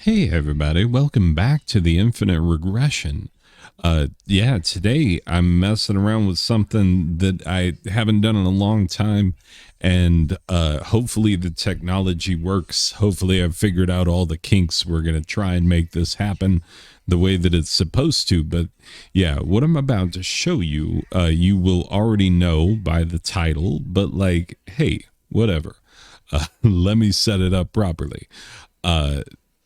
Hey everybody, welcome back to the Infinite Regression. Today I'm messing around with something that I haven't done in a long time, and hopefully the technology works. Hopefully I've figured out all the kinks. We're going to try and make this happen the way that it's supposed to. But yeah, what I'm about to show you, you will already know by the title, but like, hey, whatever. Let me set it up properly.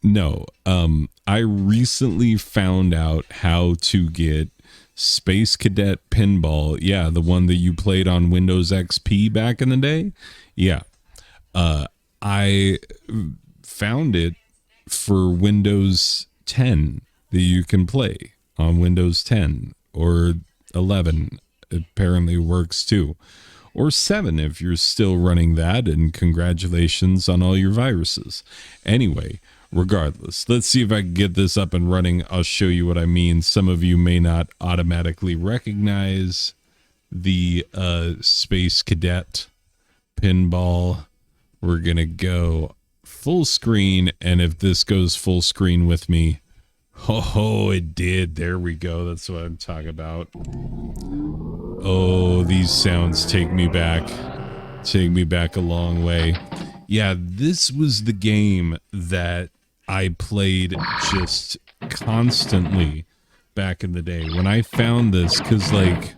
No, I recently found out how to get Space Cadet Pinball. Yeah, the one that you played on Windows XP back in the day. Yeah, I found it for Windows 10 that you can play on Windows 10 or 11. Apparently works too. Or 7 if you're still running that, and congratulations on all your viruses. Anyway, regardless, let's see if I can get this up and running. I'll show you what I mean. Some of you may not automatically recognize the Space Cadet Pinball. We're going to go full screen, and if this goes full screen with me, oh, it did. There we go. That's what I'm talking about. Oh, these sounds take me back. Take me back a long way. Yeah, this was the game that I played just constantly back in the day. When I found this, because like,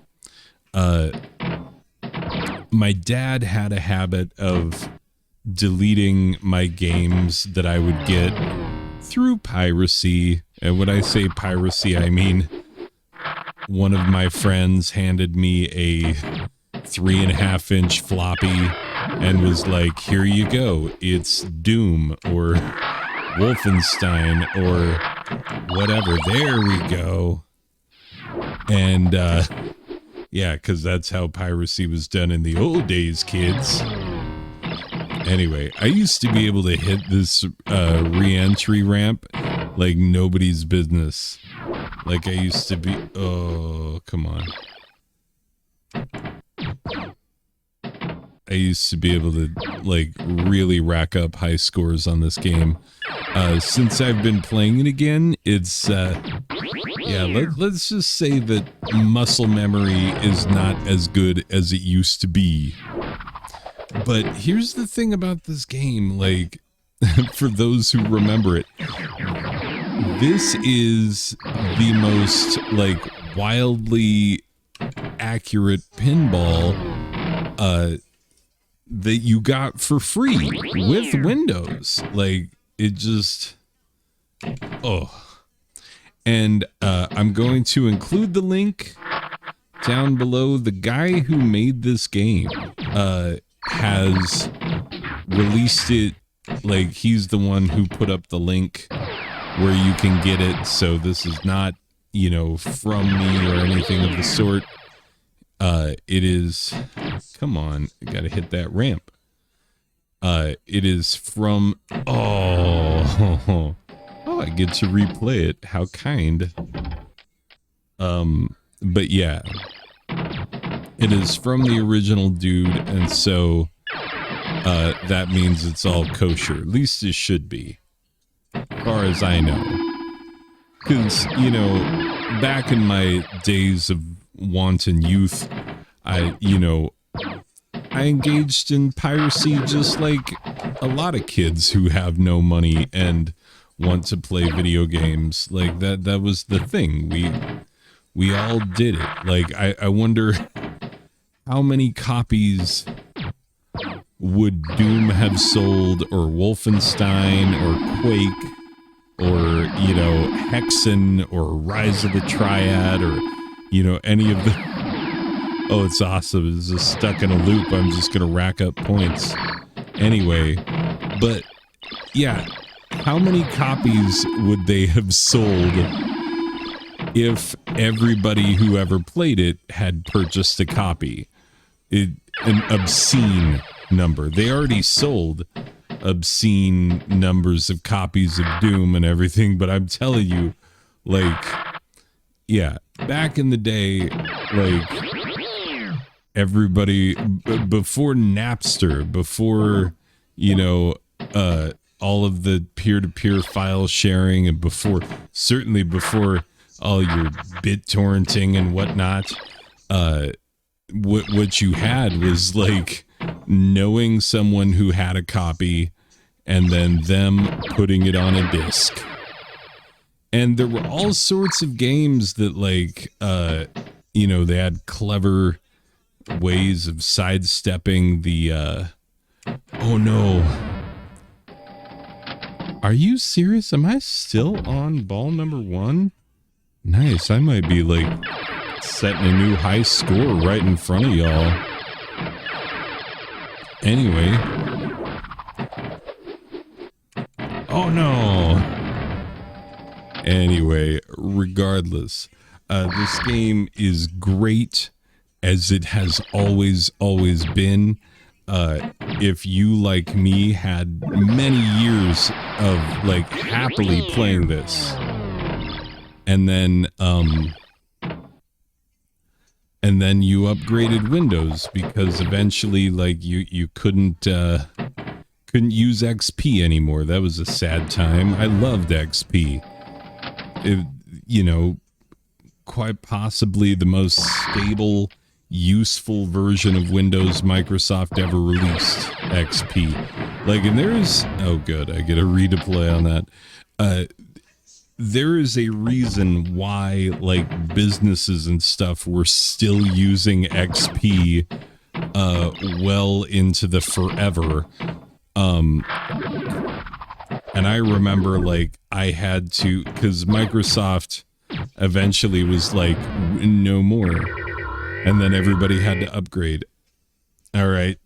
my dad had a habit of deleting my games that I would get through piracy. And when I say piracy, I mean one of my friends handed me a 3.5-inch floppy and was like, here you go. It's Doom or Wolfenstein or whatever. There we go. And yeah, because that's how piracy was done in the old days, kids. Anyway, I used to be able to hit this re-entry ramp like nobody's business. Like I used to be. Oh, come on. I used to be able to like really rack up high scores on this game. Since I've been playing it again, it's let's just say that muscle memory is not as good as it used to be. But here's the thing about this game, like, for those who remember it, this is the most, like, wildly accurate pinball that you got for free with Windows. Like, it just, oh. And I'm going to include the link down below. The guy who made this game has released it, like he's the one who put up the link where you can get it, so this is not, you know, from me or anything of the sort. It is, come on, I gotta hit that ramp. It is from, oh, I get to replay it, how kind. But yeah, it is from the original dude, and so that means it's all kosher. At least it should be, as far as I know. Because, you know, back in my days of wanton youth, I engaged in piracy just like a lot of kids who have no money and want to play video games. Like that was the thing. We all did it. Like, I wonder how many copies would Doom have sold, or Wolfenstein, or Quake, or, you know, Hexen, or Rise of the Triad, or, you know, any of the... Oh, it's awesome. It's just stuck in a loop. I'm just going to rack up points. Anyway, but, yeah, how many copies would they have sold if everybody who ever played it had purchased a copy? An obscene number. They already sold obscene numbers of copies of Doom and everything, but I'm telling you, like, yeah, back in the day, like, everybody, before Napster, before, you know, all of the peer-to-peer file sharing, and certainly before all your bit torrenting and whatnot, what you had was like knowing someone who had a copy and then them putting it on a disc. And there were all sorts of games that like, they had clever ways of sidestepping the, oh no. Are you serious? Am I still on ball number 1? Nice. I might be like setting a new high score right in front of y'all. Anyway. Oh no. Anyway, regardless, this game is great as it has always been. If you, like me, had many years of like happily playing this, and then you upgraded Windows because eventually like you couldn't use XP anymore. That was a sad time. I loved XP. Quite possibly the most stable, useful version of Windows Microsoft ever released. XP. Like, and there's, oh good, I get a redeploy on that. There is a reason why like businesses and stuff were still using XP well into the forever. And I remember like I had to, because Microsoft eventually was like, no more. And then everybody had to upgrade. All right.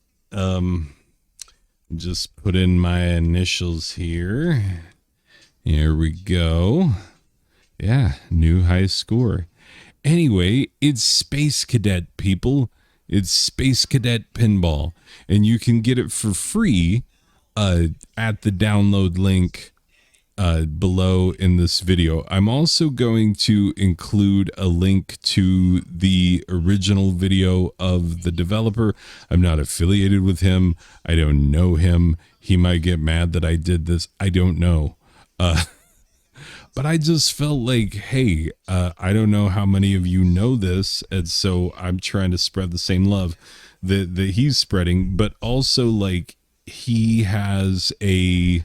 Just put in my initials here. Here we go. Yeah, new high score. Anyway, it's Space Cadet, people. It's Space Cadet Pinball. And you can get it for free at the download link below in this video. I'm also going to include a link to the original video of the developer. I'm not affiliated with him. I don't know him. He might get mad that I did this. I don't know. But I just felt like, hey, I don't know how many of you know this, and so I'm trying to spread the same love that he's spreading. But also, like, he has a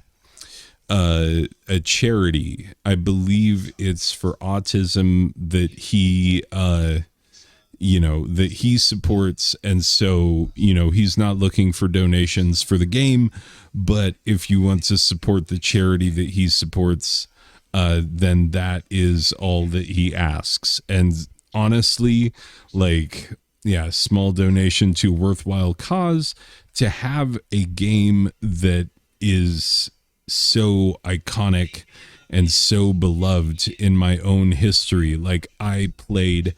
charity. I believe it's for autism that he that he supports, and so he's not looking for donations for the game, but if you want to support the charity that he supports, then that is all that he asks. And honestly, like, yeah, small donation to a worthwhile cause, to have a game that is so iconic and so beloved in my own history. Like, I played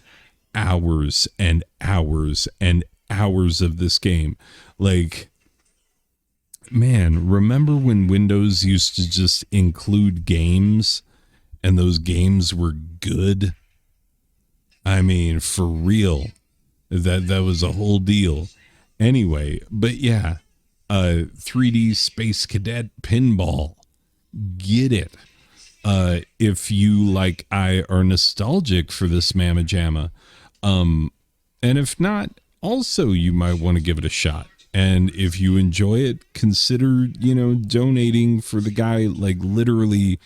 hours and hours and hours of this game. Like, man, remember when Windows used to just include games and those games were good? I mean, for real. That was a whole deal. Anyway, but yeah, 3D Space Cadet Pinball. Get it. If you, like I, are nostalgic for this Mamma Jamma. And if not, also you might want to give it a shot. And if you enjoy it, consider, donating for the guy. Like, literally,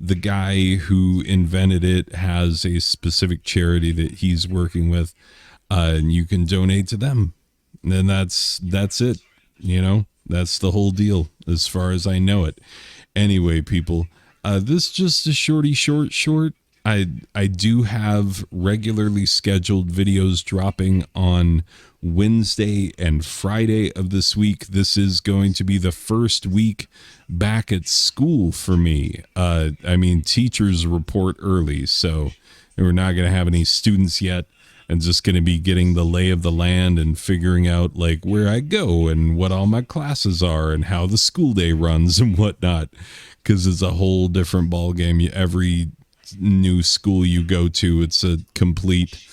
the guy who invented it has a specific charity that he's working with, and you can donate to them. And then that's it. That's the whole deal as far as I know it. Anyway, people, this is just a short. I do have regularly scheduled videos dropping on Wednesday and Friday of this week. This is going to be the first week back at school for me. Teachers report early, so we're not going to have any students yet, and just going to be getting the lay of the land and figuring out like where I go and what all my classes are and how the school day runs and whatnot, because it's a whole different ball game. Every new school you go to, it's a complete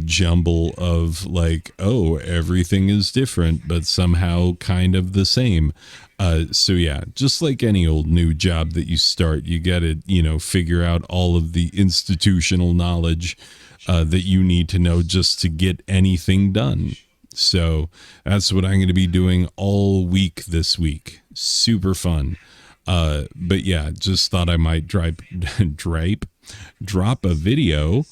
jumble of like, oh, everything is different, but somehow kind of the same. So yeah, just like any old new job that you start, you got to, figure out all of the institutional knowledge that you need to know just to get anything done. So that's what I'm going to be doing all week this week. Super fun. But yeah, just thought I might drop a video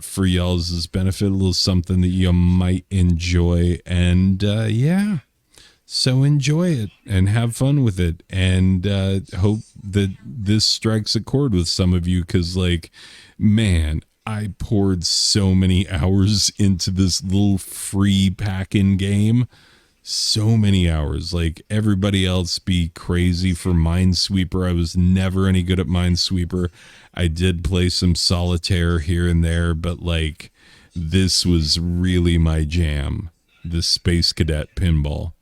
for y'all's benefit, a little something that you might enjoy. And yeah, so enjoy it and have fun with it, and hope that this strikes a chord with some of you, because, like, man, I poured so many hours into this little free pack-in game. So many hours. Like, everybody else be crazy for Minesweeper. I was never any good at Minesweeper. I did play some solitaire here and there, but, like, this was really my jam. The Space Cadet Pinball.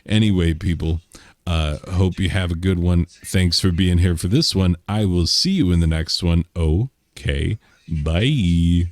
Anyway, people, hope you have a good one. Thanks for being here for this one. I will see you in the next one. Okay, bye.